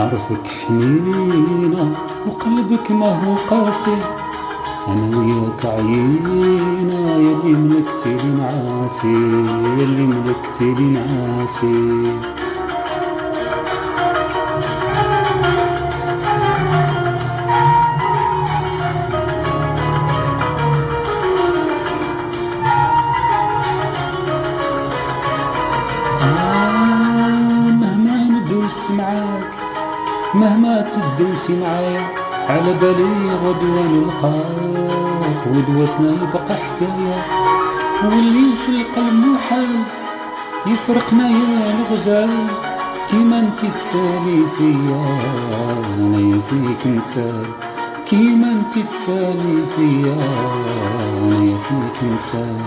نعرفك حنينة وقلبك ما هو قاسي، أنا وياك عيينا يلي ملكتي لي نعاسي، يلي ملكتي لي نعاسي. مهما ندوس معاك، مهما تدوسي معايا، على بالي غدوة نلقاك ودوسنا يبقى حكاية، واللي في القلب محال يفرقنا يا الغزال، كيما انتي تسالي فيا انا فيك نسال، كيما انتي تسالي فيا انا فيك نسال.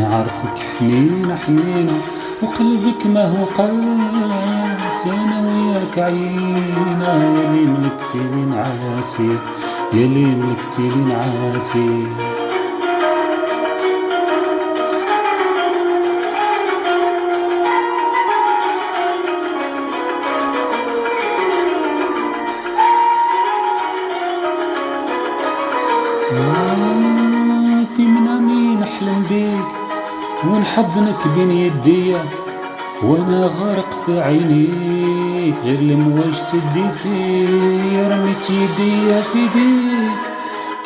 نعرفك حنينة حنينة وقلبك ما هو قاسي، أنا وياك عيينا يلي ملكتي لي نعاسي، يلي ملكتي لي نعاسي. في منامي نحلم بيك ونحضنك بين يديا، وانا غارق في عينيك غير المواج تدي فيا، رميت يديا في يديك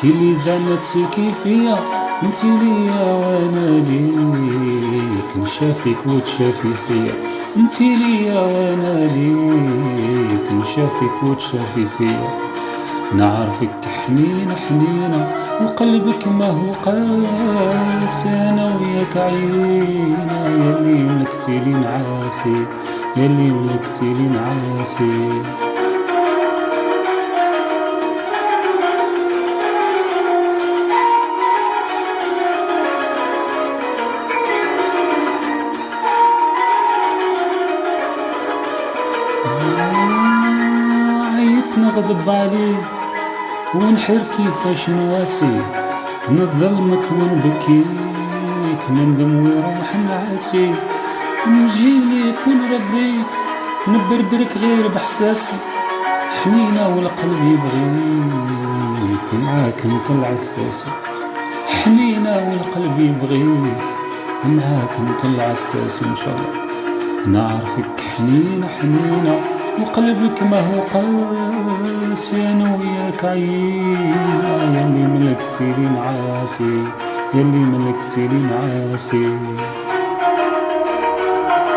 كي اللي زعما تسلكي فيا، انتي ليا وانا ليك، نشافيك وتشافي فيا، انتي ليا وانا ليك، نشافيك وتشافي فيا. نعرفك حنينة حنينة وقلبك ما هو قاسي، أنا وياك عيينا يلي ملكتي لي نعاسي، يلي ملكتي لي نعاسي. عيت نغضب عليك ونحر كيفاش نواسي، نظلمك ونبكيك نندم ويروح نعاسي، نجيليك ونرضيك نبربرك غير بحساسي، حنينة والقلب يبغيك معاك نطلع الساسي، حنينة والقلب يبغيك معاك نطلع الساسي ان شاء الله. نعرفك حنينة حنينة وقلبك ما هو قاسي، أنا وياك عيينا يلي ملكتي لي نعاسي، يلي ملكتي لي نعاسي.